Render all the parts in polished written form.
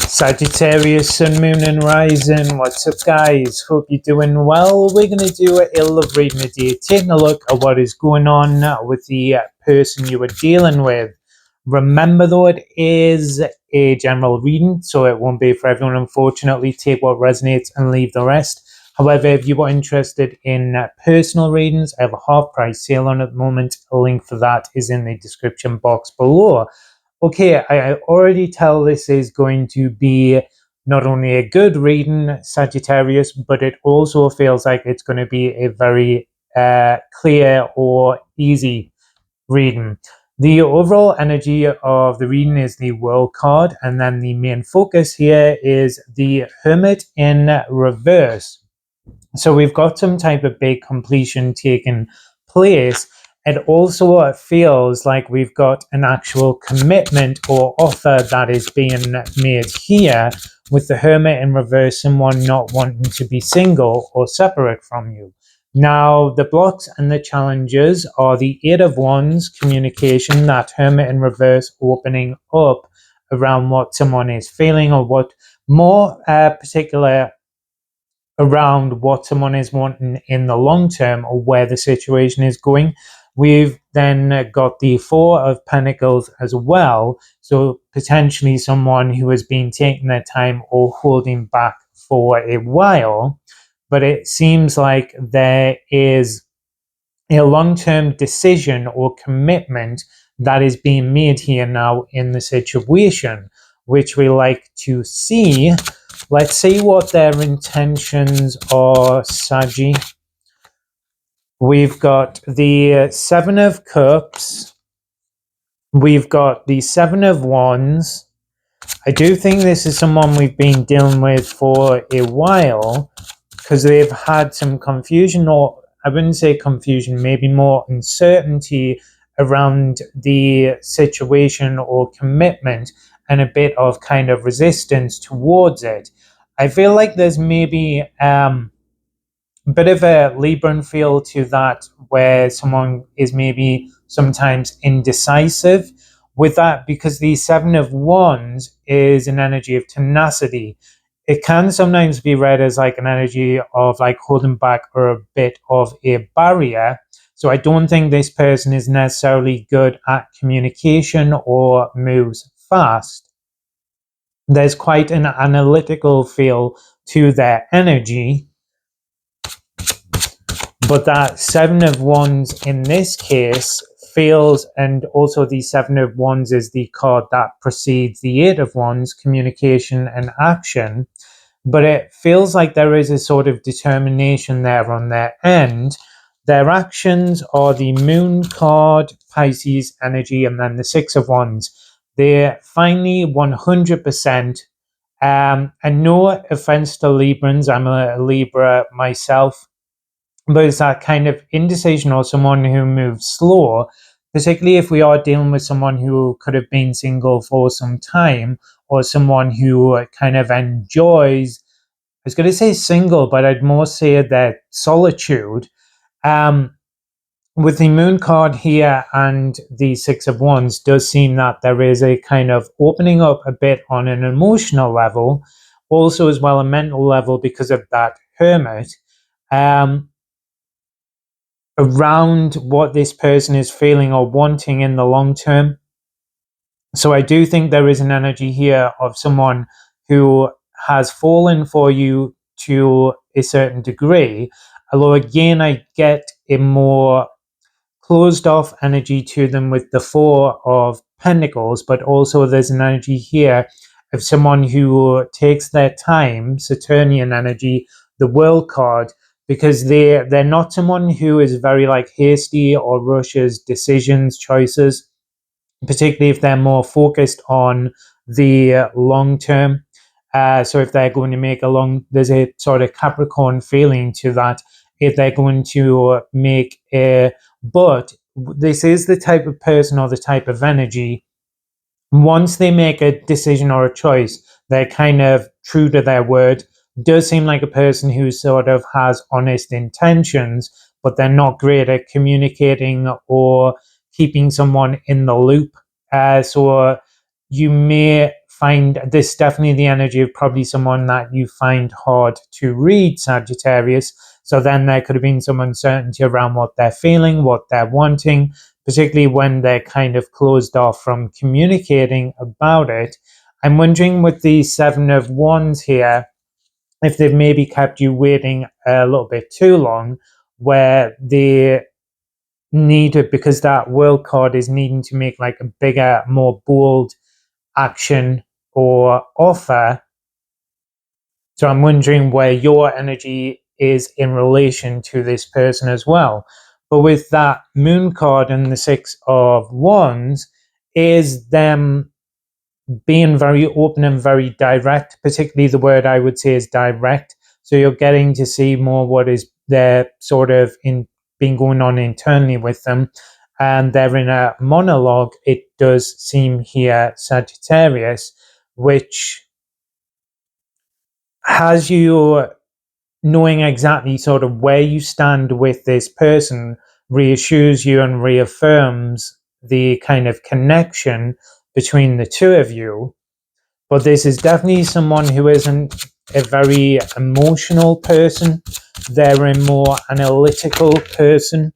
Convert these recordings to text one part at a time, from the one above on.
Sagittarius, Sun, Moon and Rising. What's up, guys? Hope you're doing well. We're going to do a love reading today, taking a look at what is going on with the person you are dealing with. Remember, though, it is a general reading, so it won't be for everyone. Unfortunately, take what resonates and leave the rest. However, if you are interested in personal readings, I have a half-price sale on at the moment. A link for that is in the description box below. Okay, I already tell this is going to be not only a good reading, Sagittarius, but it also feels like it's going to be a very clear or easy reading. The overall energy of the reading is the World card, and then the main focus here is the Hermit in reverse. So we've got some type of big completion taking place. It also feels like we've got an actual commitment or offer that is being made here, with the Hermit in reverse, someone not wanting to be single or separate from you. Now, the blocks and the challenges are the Eight of Wands, communication, that Hermit in reverse opening up around what someone is feeling, or what more particular around what someone is wanting in the long term, or where the situation is going. We've then got the Four of Pentacles as well, so potentially someone who has been taking their time or holding back for a while, but it seems like there is a long-term decision or commitment that is being made here now in the situation, which we like to see. Let's see what their intentions are, Saggy. We've got the Seven of Cups. We've got the Seven of Wands. I do think this is someone we've been dealing with for a while, because they've had some confusion, or I wouldn't say confusion, maybe more uncertainty around the situation or commitment, and a bit of kind of resistance towards it. I feel like there's maybe a bit of a Libran feel to that, where someone is maybe sometimes indecisive with that, because the Seven of Wands is an energy of tenacity. It can sometimes be read as like an energy of like holding back, or a bit of a barrier. So I don't think this person is necessarily good at communication or moves fast. There's quite an analytical feel to their energy. But that Seven of Wands in this case feels, and also the Seven of Wands is the card that precedes the Eight of Wands, communication and action. But it feels like there is a sort of determination there on their end. Their actions are the Moon card, Pisces energy, and then the Six of Wands. They're finally 100%. And no offense to Librans, I'm a Libra myself, but it's that kind of indecision, or someone who moves slow, particularly if we are dealing with someone who could have been single for some time, or someone who kind of enjoys, I was going to say single, but I'd more say that solitude. With the Moon card here and the Six of Wands, does seem that there is a kind of opening up a bit on an emotional level, also as well a mental level, because of that Hermit. Around what this person is feeling or wanting in the long term. So I do think there is an energy here of someone who has fallen for you to a certain degree. Although again, I get a more closed off energy to them with the Four of Pentacles, but also there's an energy here of someone who takes their time, Saturnian energy, the World card, because they're not someone who is very like hasty or rushes decisions, choices, particularly if they're more focused on the long term. So if they're going to make there's a sort of Capricorn feeling to that, if they're going to make but this is the type of person or the type of energy, once they make a decision or a choice, they're kind of true to their word. Does seem like a person who sort of has honest intentions, but they're not great at communicating or keeping someone in the loop. So you may find this definitely the energy of probably someone that you find hard to read, Sagittarius. So then there could have been some uncertainty around what they're feeling, what they're wanting, particularly when they're kind of closed off from communicating about it. I'm wondering with the Seven of Wands here, if they've maybe kept you waiting a little bit too long, where they needed, because that World card is needing to make like a bigger, more bold action or offer. So I'm wondering where your energy is in relation to this person as well. But with that Moon card and the Six of Wands, is them being very open and very direct, particularly the word I would say is direct. So you're getting to see more what is there sort of in been going on internally with them. And they're in a monologue, it does seem here, Sagittarius, which has you knowing exactly sort of where you stand with this person, reassures you and reaffirms the kind of connection between the two of you. But this is definitely someone who isn't a very emotional person. They're a more analytical person.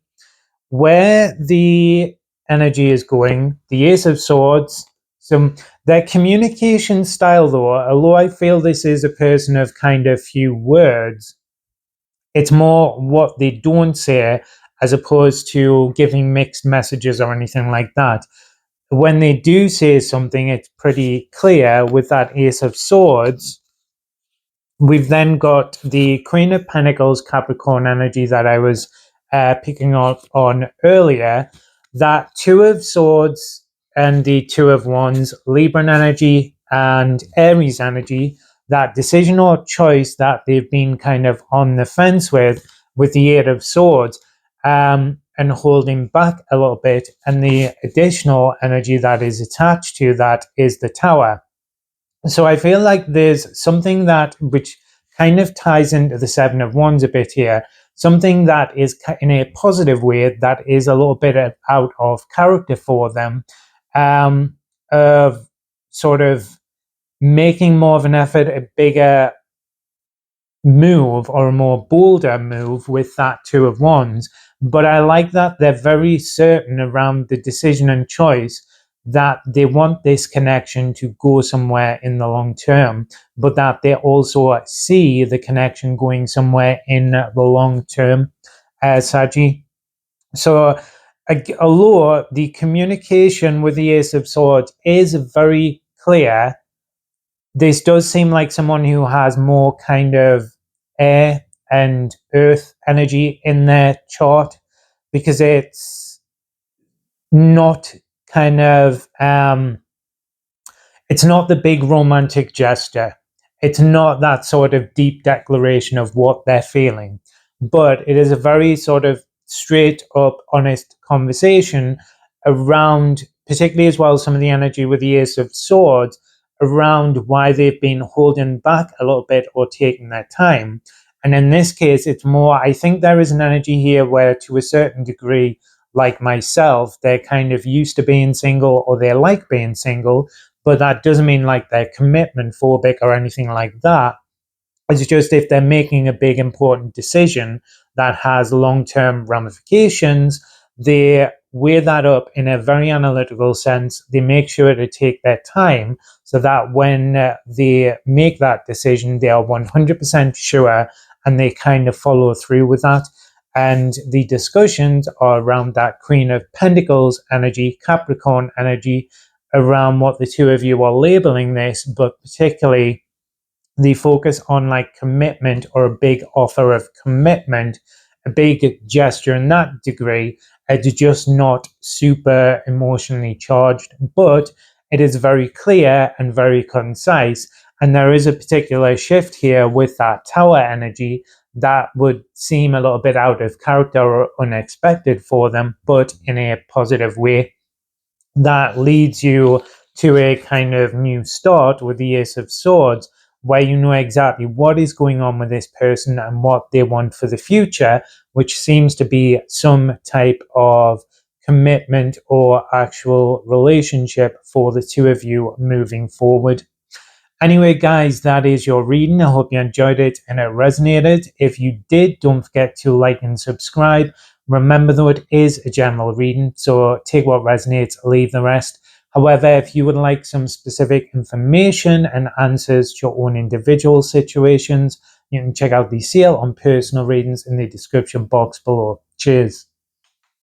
Where the energy is going, the Ace of Swords, so their communication style, though, although I feel this is a person of kind of few words, it's more what they don't say as opposed to giving mixed messages or anything like that. When they do say something, it's pretty clear with that Ace of Swords. We've then got the Queen of Pentacles, Capricorn energy that I was picking up on earlier. That Two of Swords and the Two of Wands, Libran energy and Aries energy, that decision or choice that they've been kind of on the fence with the Eight of Swords, and holding back a little bit. And the additional energy that is attached to that is the Tower. So I feel like there's something that which kind of ties into the Seven of Wands a bit here, something that is in a positive way that is a little bit out of character for them, of sort of making more of an effort, a bigger move or a more bolder move with that Two of Wands. But I like that they're very certain around the decision and choice that they want this connection to go somewhere in the long term, but that they also see the connection going somewhere in the long term, Saji. So although the communication with the Ace of Swords is very clear, this does seem like someone who has more kind of air and earth energy in their chart, because it's not kind of it's not the big romantic gesture. It's not that sort of deep declaration of what they're feeling, but it is a very sort of straight up, honest conversation around, particularly as well, some of the energy with the Ace of Swords around why they've been holding back a little bit or taking their time. And in this case, it's more, I think there is an energy here where, to a certain degree, like myself, they're kind of used to being single or they like being single, but that doesn't mean like they're commitment phobic or anything like that. It's just if they're making a big important decision that has long-term ramifications, they weigh that up in a very analytical sense. They make sure to take their time so that when they make that decision, they are 100% sure and they kind of follow through with that. And the discussions are around that Queen of Pentacles energy, Capricorn energy, around what the two of you are labeling this, but particularly the focus on like commitment or a big offer of commitment, a big gesture in that degree. It's just not super emotionally charged, but it is very clear and very concise. And there is a particular shift here with that Tower energy that would seem a little bit out of character or unexpected for them, but in a positive way. That leads you to a kind of new start with the Ace of Swords, where you know exactly what is going on with this person and what they want for the future, which seems to be some type of commitment or actual relationship for the two of you moving forward. Anyway, guys, that is your reading. I hope you enjoyed it and it resonated. If you did, don't forget to like and subscribe. Remember, though, it is a general reading, so take what resonates, leave the rest. However, if you would like some specific information and answers to your own individual situations, you can check out the sale on personal readings in the description box below. Cheers.